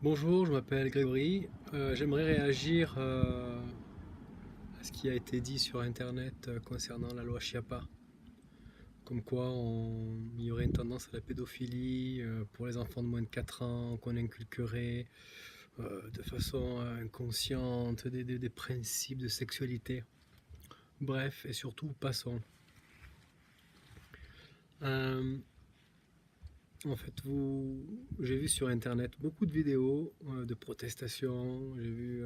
Bonjour, je m'appelle Grégory. J'aimerais réagir à ce qui a été dit sur Internet concernant la loi Chiappa. Comme quoi il y aurait une tendance à la pédophilie pour les enfants de moins de 4 ans, qu'on inculquerait de façon inconsciente des principes de sexualité. Bref, et surtout, passons. Euh, j'ai vu sur Internet beaucoup de vidéos de protestations. J'ai vu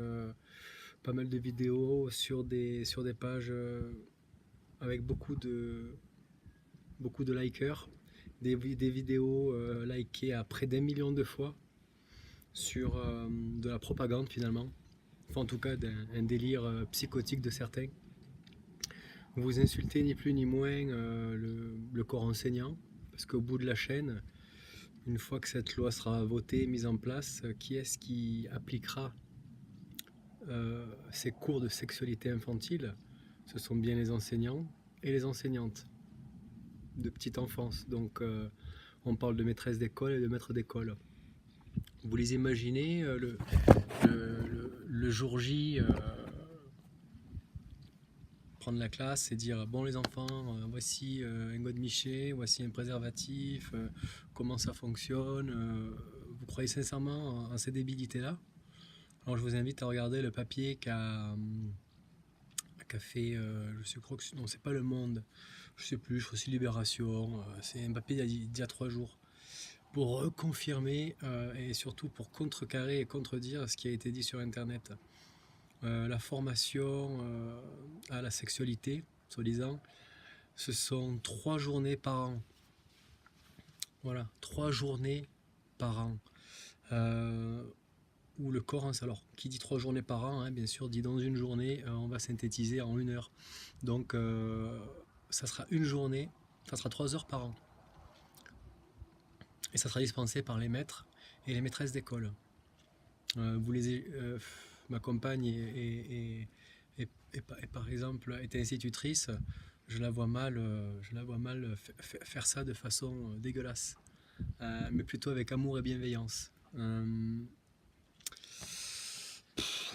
pas mal de vidéos sur des pages avec beaucoup de likers, des vidéos likées à près d'1 million de fois sur de la propagande finalement, enfin en tout cas un délire psychotique de certains. Vous insultez ni plus ni moins le corps enseignant, parce qu'au bout de la chaîne, une fois que cette loi sera votée, mise en place, qui est-ce qui appliquera ces cours de sexualité infantile? Ce sont bien les enseignants et les enseignantes de petite enfance. Donc on parle de maîtresse d'école et de maître d'école. Vous les imaginez le jour J prendre la classe et dire bon les enfants, voici un godemiché, voici un préservatif, comment ça fonctionne. Vous croyez sincèrement en ces débilités-là? Alors je vous invite à regarder le papier qu'a fait, je crois que non, c'est pas Le Monde, je sais plus, je crois que c'est Libération, c'est un papier d'il y a 3 jours, pour reconfirmer et surtout pour contrecarrer et contredire ce qui a été dit sur Internet. La formation à la sexualité, soi-disant, ce sont 3 journées par an. Voilà, 3 journées par an. Où le corps, alors qui dit 3 journées par an, hein, bien sûr, dit dans une journée, on va synthétiser en 1 heure. Donc ça sera une journée, ça sera 3 heures par an. Et ça sera dispensé par les maîtres et les maîtresses d'école. Ma compagne est par exemple est institutrice, je la vois mal faire ça de façon dégueulasse, mais plutôt avec amour et bienveillance.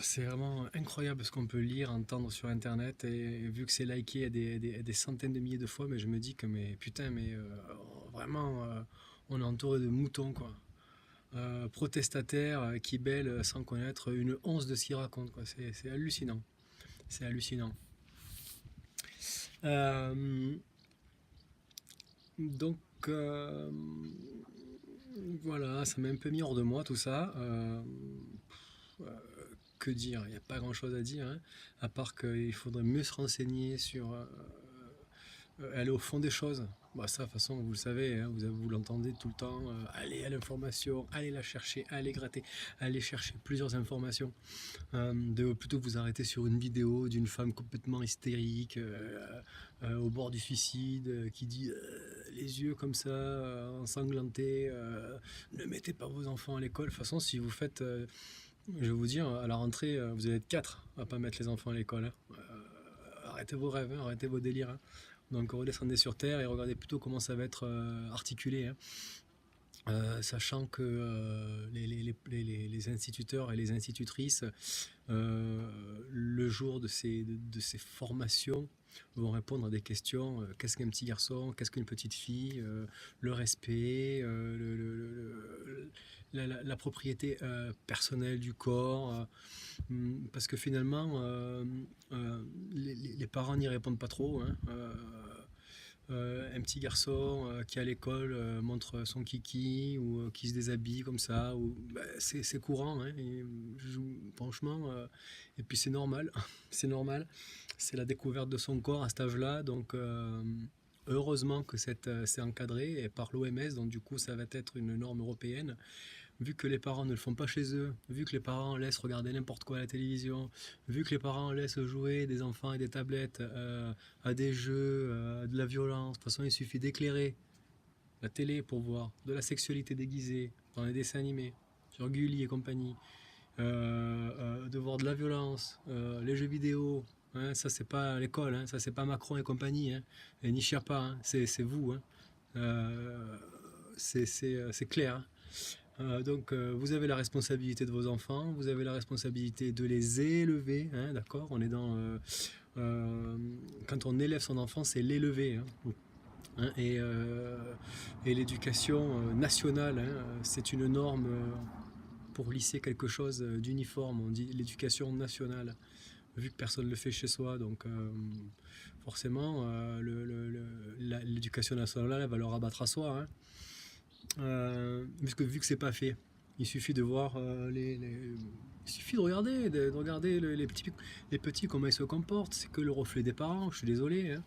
C'est vraiment incroyable ce qu'on peut lire, entendre sur internet, et vu que c'est liké à des centaines de milliers de fois, mais je me dis que mais putain, mais vraiment, on est entouré de moutons quoi. Protestataires qui bêlent sans connaître une once de ce qu'ils racontent quoi. C'est hallucinant, c'est hallucinant. Euh, donc voilà, ça m'a un peu mis hors de moi tout ça. Que dire? Il n'y a pas grand chose à dire, hein, à part qu'il faudrait mieux se renseigner sur aller au fond des choses. Bah, ça, de toute façon, vous le savez, hein, vous l'entendez tout le temps. Allez à l'information, allez la chercher, allez gratter, allez chercher plusieurs informations. De plutôt vous arrêter sur une vidéo d'une femme complètement hystérique, au bord du suicide, qui dit les yeux comme ça, ensanglantés, ne mettez pas vos enfants à l'école. De toute façon, si vous faites, je vais vous dire, à la rentrée, vous allez être 4 à pas mettre les enfants à l'école, hein. Arrêtez vos rêves, hein, arrêtez vos délires, hein. Donc redescendez sur Terre et regardez plutôt comment ça va être articulé, hein. Sachant que les instituteurs et les institutrices, le jour de ces formations, vont répondre à des questions. Qu'est-ce qu'un petit garçon? Qu'est-ce qu'une petite fille? Le respect, la propriété personnelle du corps. Parce que finalement, les parents n'y répondent pas trop, hein. Un petit garçon qui à l'école montre son kiki ou qui se déshabille comme ça, bah, c'est courant, hein, franchement, et puis c'est normal, c'est normal, c'est la découverte de son corps à cet âge-là, donc heureusement que c'est encadré et par l'OMS, donc du coup ça va être une norme européenne. Vu que les parents ne le font pas chez eux, vu que les parents laissent regarder n'importe quoi à la télévision, vu que les parents laissent jouer des enfants et des tablettes à des jeux, de la violence, de toute façon il suffit d'éclairer la télé pour voir de la sexualité déguisée dans les dessins animés, sur Gulli et compagnie, de voir de la violence, les jeux vidéo, hein, ça c'est pas l'école, hein, ça c'est pas Macron et compagnie, hein, et ni Chiappa, hein, c'est vous, hein. C'est clair, hein. Donc vous avez la responsabilité de vos enfants, vous avez la responsabilité de les élever, hein, d'accord? On est dans euh, quand on élève son enfant, c'est l'élever, hein, et l'éducation nationale, hein, c'est une norme pour lisser quelque chose d'uniforme. On dit l'éducation nationale, vu que personne ne le fait chez soi, donc forcément l'éducation nationale elle va le rabattre à soi, hein. Vu que c'est pas fait. Il suffit de voir il suffit de regarder les petits comment ils se comportent. C'est que le reflet des parents. Je suis désolé, hein.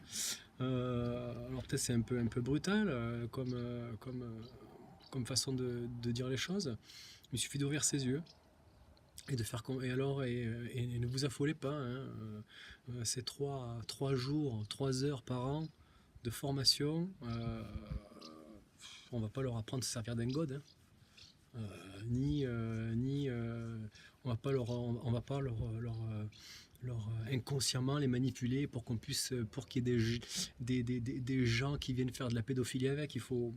Alors peut-être c'est un peu brutal comme façon de dire les choses. Il suffit d'ouvrir ses yeux et de faire et ne vous affolez pas, hein. C'est 3 jours, 3 heures par an de formation. On va pas leur apprendre à se servir d'un god, hein. Ni on va pas leur inconsciemment les manipuler pour qu'il y ait des gens qui viennent faire de la pédophilie avec. Il faut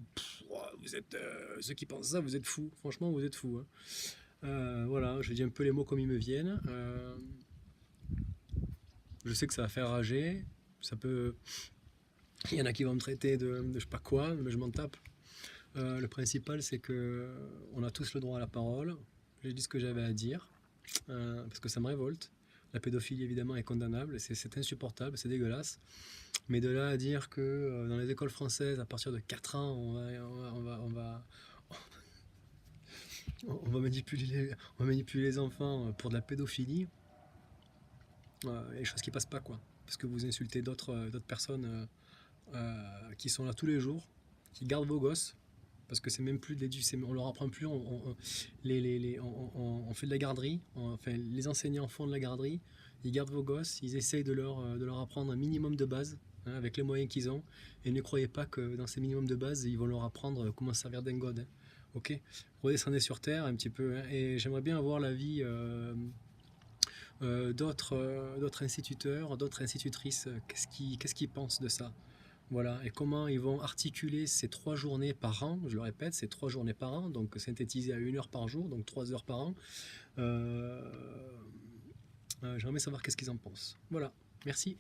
vous êtes ceux qui pensent ça, vous êtes fous, franchement vous êtes fous, hein. Voilà, je dis un peu les mots comme ils me viennent. Je sais que ça va faire rager, ça peut il y en a qui vont me traiter de je sais pas quoi, mais je m'en tape. Le principal, c'est que on a tous le droit à la parole. J'ai dit ce que j'avais à dire, parce que ça me révolte. La pédophilie, évidemment, est condamnable, c'est insupportable, c'est dégueulasse. Mais de là à dire que dans les écoles françaises, à partir de 4 ans, on va manipuler les enfants pour de la pédophilie, il y a des choses qui passent pas, quoi. Parce que vous insultez d'autres personnes qui sont là tous les jours, qui gardent vos gosses, parce que c'est même plus de l'éducation, on leur apprend plus, on fait de la garderie, enfin les enseignants font de la garderie, ils gardent vos gosses, ils essayent de leur apprendre un minimum de base, hein, avec les moyens qu'ils ont, et ne croyez pas que dans ces minimums de base, ils vont leur apprendre comment se servir d'un god, hein. Ok, redescendez sur terre un petit peu, hein, et j'aimerais bien avoir l'avis d'autres instituteurs, d'autres institutrices, qu'est-ce qu'ils pensent de ça? Voilà, et comment ils vont articuler ces 3 journées par an, je le répète, c'est 3 journées par an, donc synthétisé à 1 heure par jour, donc 3 heures par an. J'aimerais savoir qu'est-ce qu'ils en pensent. Voilà, merci.